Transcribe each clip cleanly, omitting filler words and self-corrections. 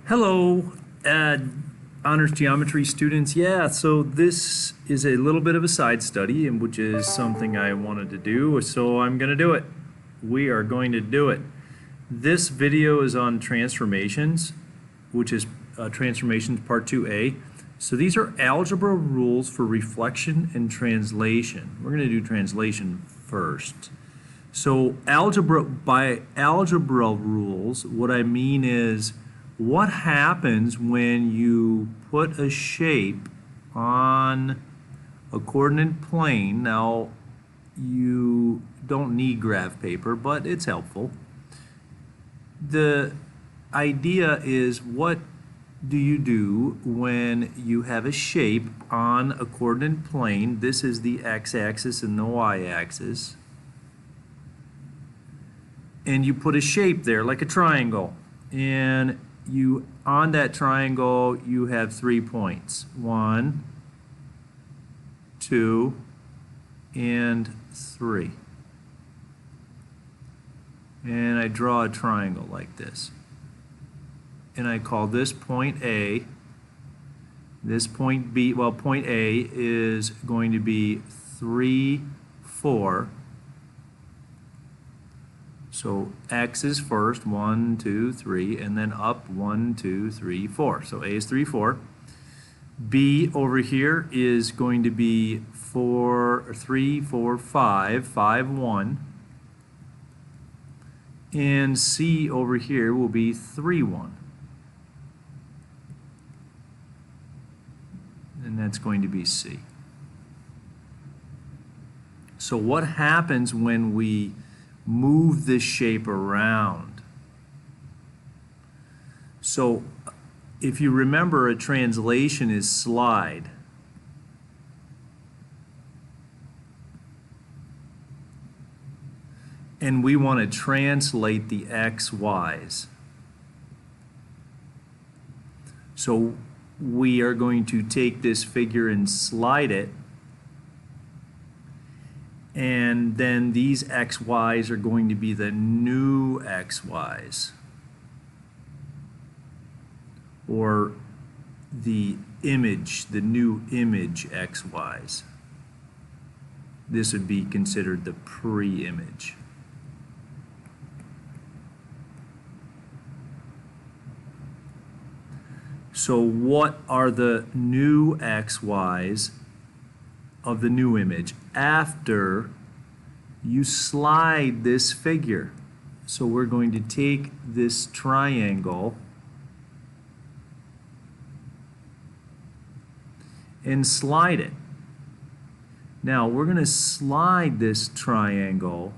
Hello, honors geometry students. Yeah, so this is a little bit of a side study, and which is something I wanted to do, so I'm going to do it. We are going to do it. This video is on transformations, which is transformations part 2A. So these are algebra rules for reflection and translation. We're going to do translation first. So by algebra rules, what I mean is what happens when you put a shape on a coordinate plane. Now, you don't need graph paper, but it's helpful. The idea is, what do you do when you have a shape on a coordinate plane? This is the x-axis and the y-axis. And you put a shape there, like a triangle. And on that triangle, you have 3 points. 1, 2, and 3. And I draw a triangle like this. And I call this point A, this point B. Well, point A is going to be 3, 4. So x is first, 1, 2, 3, and then up 1, 2, 3, 4. So A is 3, 4. B over here is going to be 3, 4, 5, 5, 1. And C over here will be 3, 1. And that's going to be C. So what happens when we move this shape around? So if you remember, a translation is slide. And we want to translate the x, y's. So we are going to take this figure and slide it. And then these xy's are going to be the new xy's, or the new image xy's. This would be considered the pre-image. So what are the new xy's of the new image after you slide this figure? So we're going to take this triangle and slide it. Now we're going to slide this triangle.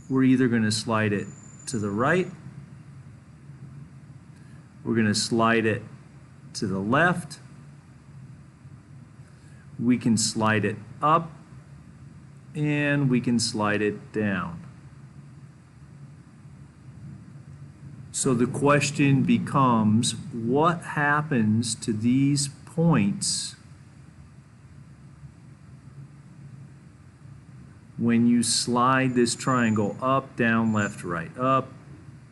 We're either going to slide it to the right, we're going to slide it to the left, we can slide it up, and we can slide it down. So the question becomes, what happens to these points when you slide this triangle up, down, left, right, up,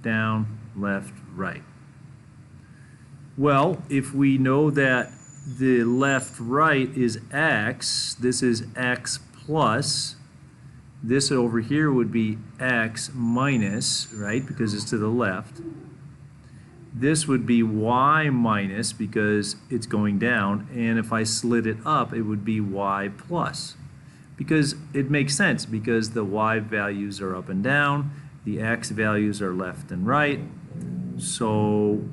down, left, right? Well, if we know that the left, right is x, this is x plus, this over here would be x minus, right, because it's to the left. This would be y minus because it's going down, and if I slid it up, it would be y plus. Because it makes sense, because the y values are up and down, the x values are left and right, so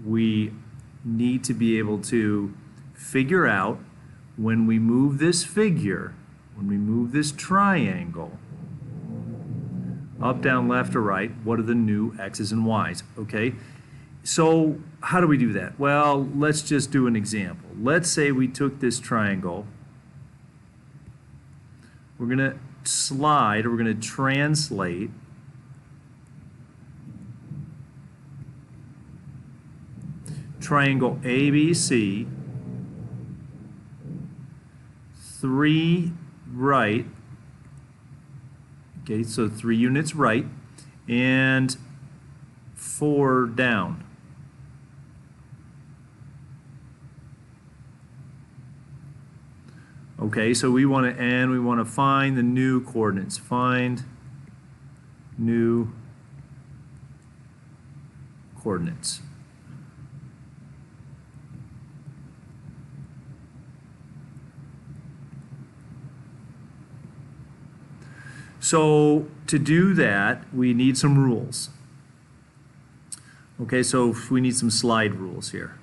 we need to be able to figure out, when we move this figure, when we move this triangle, up, down, left, or right, what are the new x's and y's? Okay, so how do we do that? Well, let's just do an example. Let's say we took this triangle, we're going to slide, or we're going to translate triangle ABC, 3 right, okay, so 3 units right, and 4 down. Okay, so we want to find the new coordinates. Find new coordinates. So to do that, we need some rules. Okay, so we need some slide rules here.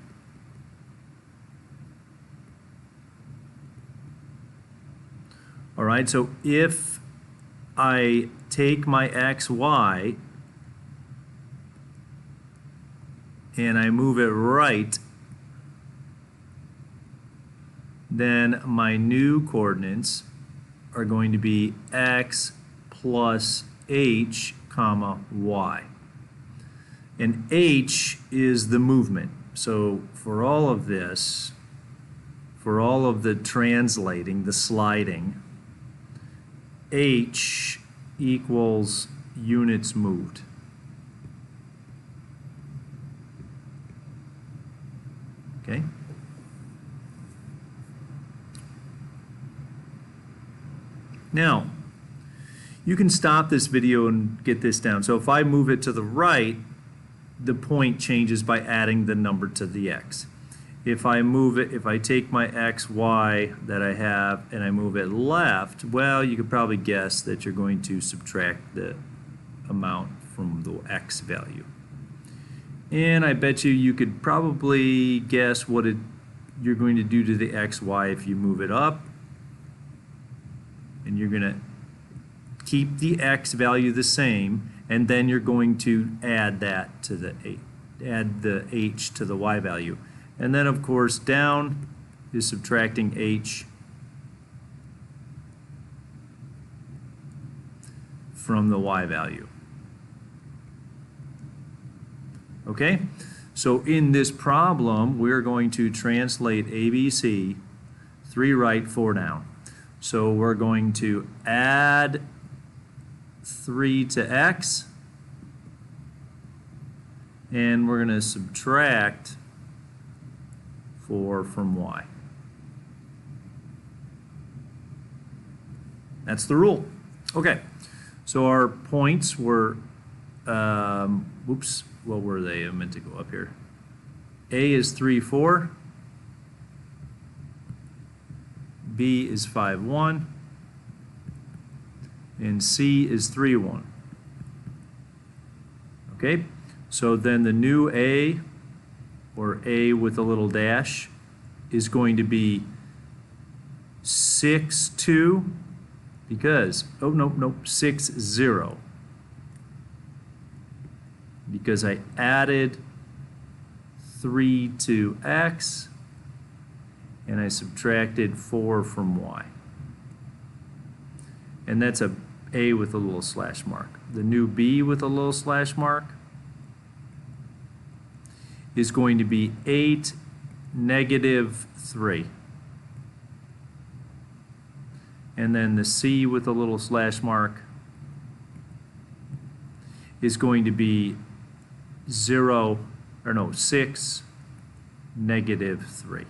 All right, so if I take my xy and I move it right, then my new coordinates are going to be x plus h comma y. And h is the movement. So for all of this, for all of the translating, the sliding, h equals units moved. Okay? Now, you can stop this video and get this down. So if I move it to the right, the point changes by adding the number to the x. If I move it, if I take my x, y that I have and I move it left, well, you could probably guess that you're going to subtract the amount from the x value. And I bet you could probably guess what you're going to do to the x, y if you move it up. And you're going to keep the x value the same, and then you're going to add that to the add the h to the y value. And then, of course, down is subtracting h from the y value. Okay? So in this problem, we're going to translate ABC, 3 right, 4 down. So we're going to add 3 to x, and we're going to subtract 4 from y. That's the rule. Okay, so our points were, whoops, what were they? I meant to go up here. A is 3, 4. B is 5, 1. And C is 3, 1. Okay, so then the new A, or A with a little dash, is going to be 6, 2, because, oh, no, 6, 0. Because I added 3 to x, and I subtracted 4 from y. And that's a A with a little slash mark. The new B with a little slash mark is going to be 8, negative 3. And then the C with a little slash mark is going to be 6, negative 3.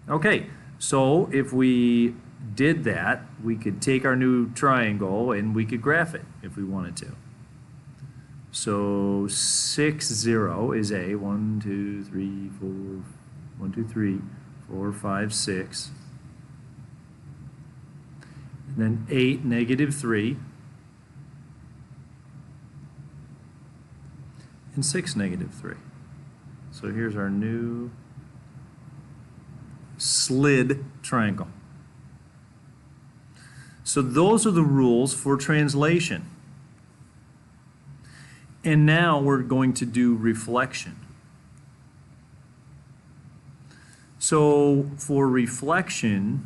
Okay, so if we did that, we could take our new triangle and we could graph it if we wanted to. So 6, 0 is A, 1, 2, 3, 4, 1, 2, 3, 4, 5, 6. And then 8, negative 3. And 6, negative 3. So here's our new slid triangle. So those are the rules for translation. And now we're going to do reflection. So for reflection,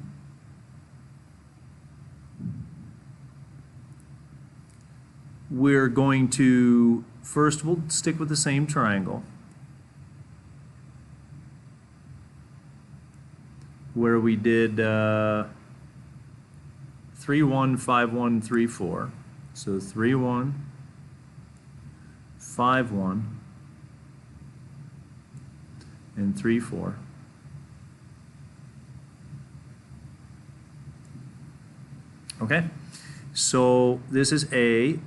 we're going to, first we'll stick with the same triangle, where we did 3, 1, 5, 1, 3, 4. So 3, 1, 5, 1, and 3, 4. Okay, so this is A,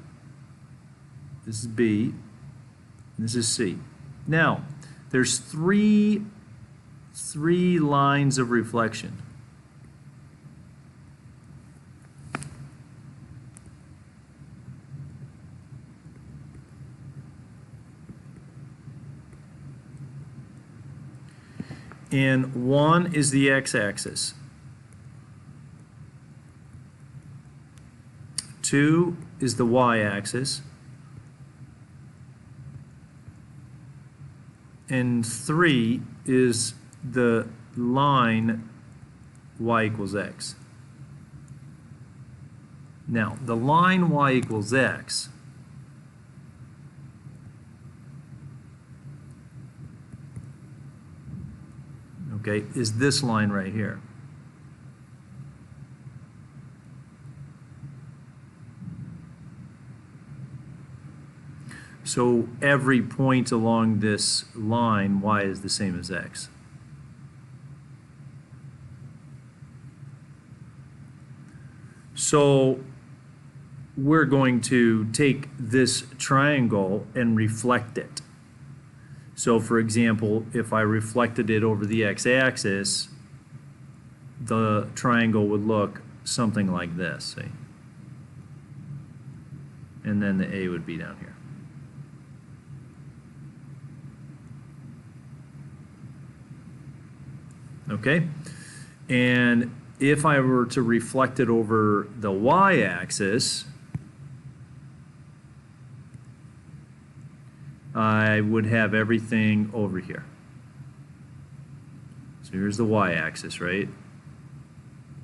this is B, this is C. Now, there's three lines of reflection. And one is the x-axis. 2 is the y-axis. And 3 is the line y equals x. Now, the line y equals x is this line right here. So every point along this line, y is the same as x. So we're going to take this triangle and reflect it. So for example, if I reflected it over the x-axis, the triangle would look something like this, see? And then the A would be down here. Okay? And if I were to reflect it over the y-axis, I would have everything over here. So here's the y-axis, right?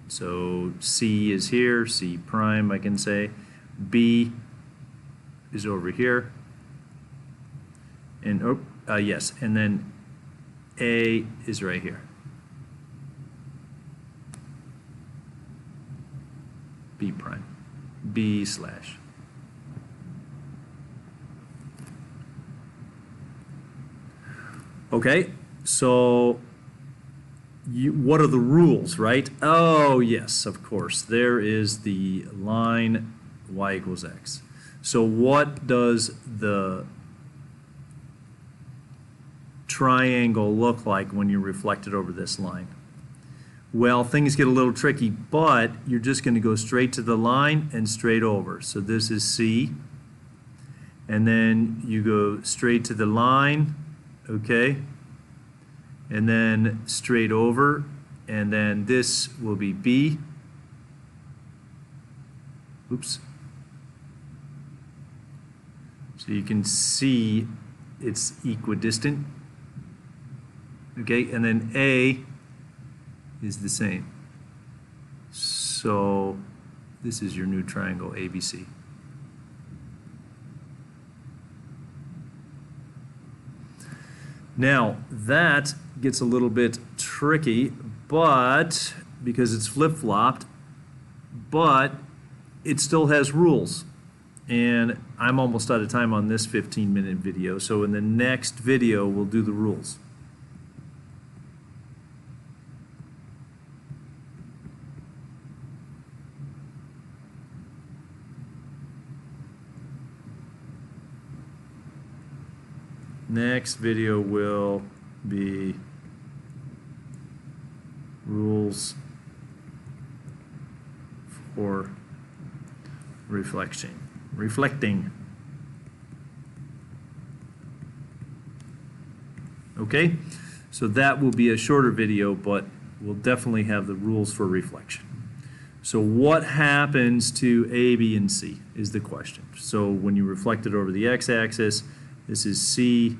So C is here, C prime I can say. B is over here. And yes, and then A is right here. B prime. B slash. Okay, so what are the rules, right? Oh, yes, of course. There is the line y equals x. So what does the triangle look like when you reflect it over this line? Well, things get a little tricky, but you're just going to go straight to the line and straight over. So this is C, and then you go straight to the line, okay, and then straight over, and then this will be B. Oops. So you can see it's equidistant, okay, and then A is the same. So this is your new triangle ABC. Now that gets a little bit tricky, but because it's flip-flopped, but it still has rules. And I'm almost out of time on this 15-minute video, so in the next video we'll do the rules. Next video will be rules for reflecting. Okay, so that will be a shorter video, but we'll definitely have the rules for reflection. So what happens to A, B, and C is the question. So when you reflect it over the x-axis, this is C,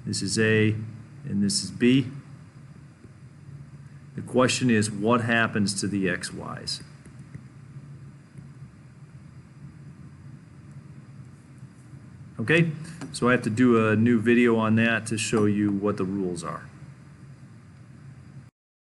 this is A, and this is B. The question is, what happens to the xy's? Okay, so I have to do a new video on that to show you what the rules are.